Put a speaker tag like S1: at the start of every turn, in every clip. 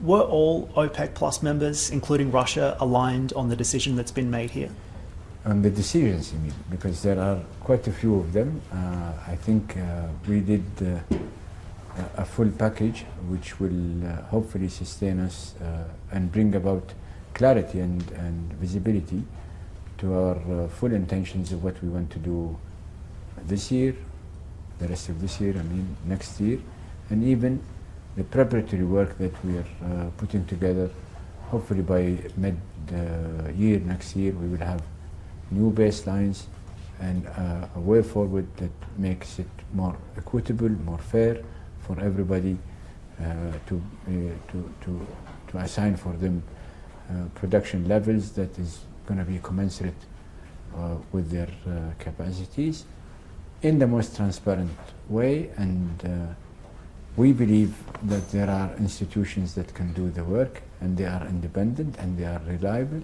S1: Were all OPEC Plus members, including Russia, aligned on the decision that's been made here?
S2: On the decisions, you mean? Because there are quite a few of them. I think we did a full package which will hopefully sustain us and bring about clarity and visibility to our full intentions of what we want to do this year, the rest of this year, I mean next year, and even the preparatory work that we are putting together. Hopefully by mid-year next year we will have new baselines and a way forward that makes it more equitable, more fair for everybody to assign for them production levels that is going to be commensurate with their capacities in the most transparent way. And we believe that there are institutions that can do the work, and they are independent and they are reliable.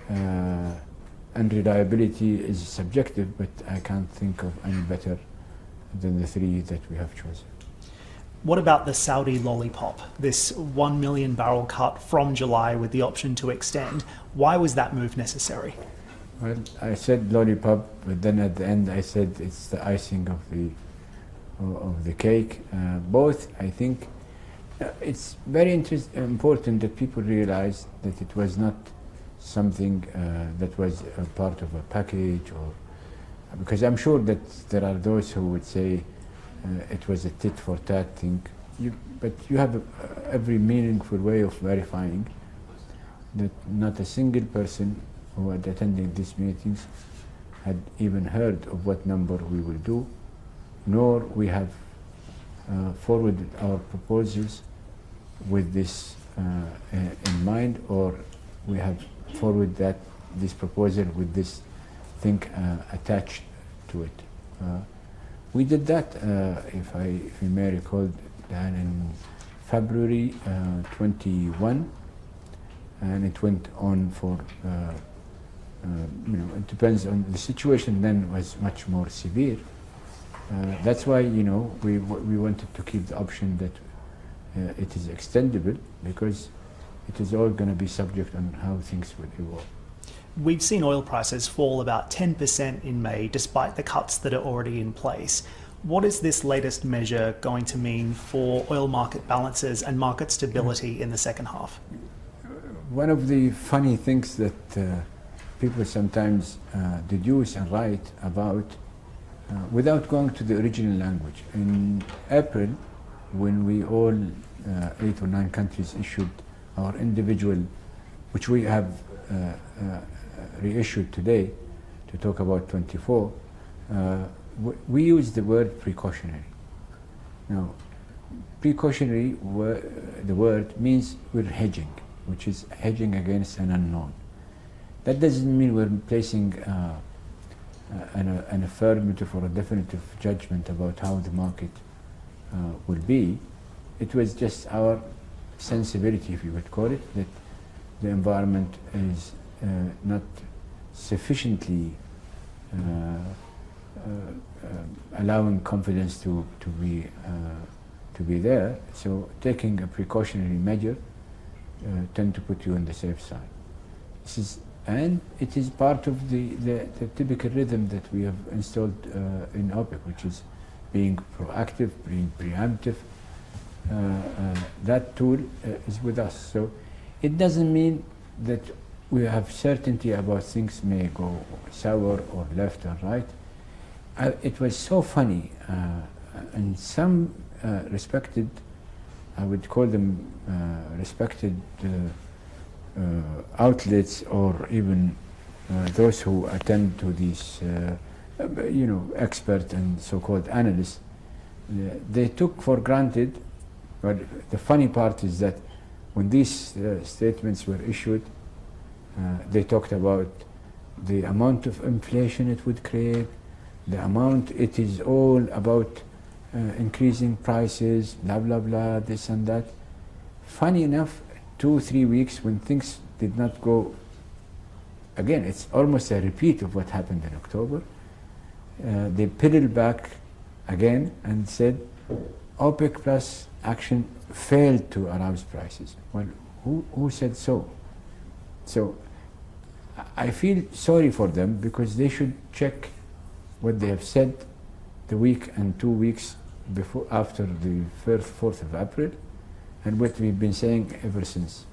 S2: And reliability is subjective, but I can't think of any better than the three that we have chosen.
S1: What about the Saudi lollipop, this 1 million barrel cut from July with the option to extend? Why was that move necessary?
S2: Well, I said lollipop, but then at the end I said it's the icing of the cake. Both, I think, it's very important that people realize that it was not something that was a part of a package, or because I'm sure that there are those who would say it was a tit for tat thing. But you have every meaningful way of verifying that not a single person who had attended these meetings had even heard of what number we will do, nor we have forwarded our proposals with this in mind, or we have forwarded this proposal with this thing attached to it. We did that, if you may recall, in February 21, and it went on for, it depends on the situation. Then was much more severe. That's why, we wanted to keep the option that it is extendable, because it is all going to be subject on how things will evolve.
S1: We've seen oil prices fall about 10% in May, despite the cuts that are already in place. What is this latest measure going to mean for oil market balances and market stability in the second half?
S2: One of the funny things that people sometimes deduce and write about without going to the original language. In April, when we all 8 or 9 countries issued our individual, which we have reissued today to talk about 24, we use the word precautionary. Now, precautionary, the word means we're hedging, which is hedging against an unknown. That doesn't mean we're placing an affirmative or a definitive judgment about how the market will be. It was just our sensibility, if you would call it, that the environment is not sufficiently allowing confidence to be there. So taking a precautionary measure tend to put you on the safe side. And it is part of the typical rhythm that we have installed in OPEC, which is being proactive, being preemptive. That tool is with us. So it doesn't mean that we have certainty about things may go sour or left or right. It was so funny, and some respected, I would call them respected outlets, or even those who attend to these, expert and so-called analysts, they took for granted. But the funny part is that when these statements were issued, they talked about the amount of inflation it would create, the amount it is all about increasing prices, blah, blah, blah, this and that. Funny enough, 2-3 weeks when things did not go, again, it's almost a repeat of what happened in October, they pedaled back again and said, OPEC Plus action failed to arouse prices. Well, who said so? So I feel sorry for them, because they should check what they have said the week and 2 weeks before, after the 4th of April, and what we've been saying ever since.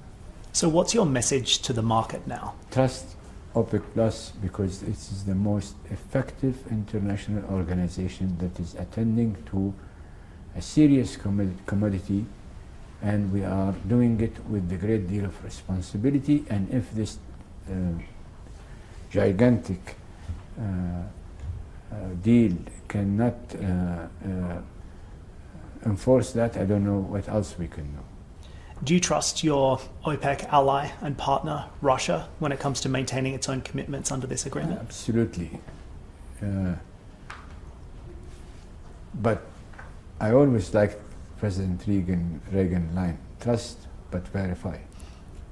S1: So what's your message to the market now?
S2: Trust OPEC Plus, because it is the most effective international organization that is attending to a serious commodity, and we are doing it with a great deal of responsibility. And if this gigantic deal cannot enforce that, I don't know what else we can do.
S1: Do you trust your OPEC ally and partner, Russia, when it comes to maintaining its own commitments under this agreement?
S2: Absolutely. But I always liked President Reagan line, trust but verify.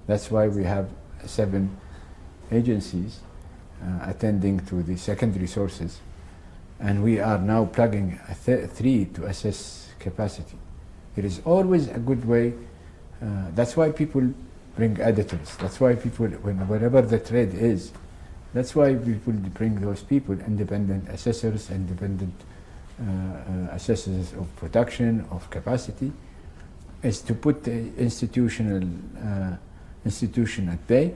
S2: That's why we have 7 agencies attending to the secondary sources, and we are now plugging 3 to assess capacity. It is always a good way. That's why people bring editors. That's why people, wherever the trade is, that's why people bring those people, independent assessors, independent assessors of production, of capacity, is to put the institution at bay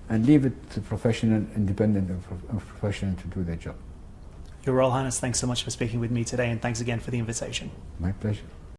S2: and leave it to professional, independent of professional to do their job.
S1: Your Royal Highness, thanks so much for speaking with me today, and thanks again for the invitation.
S2: My pleasure.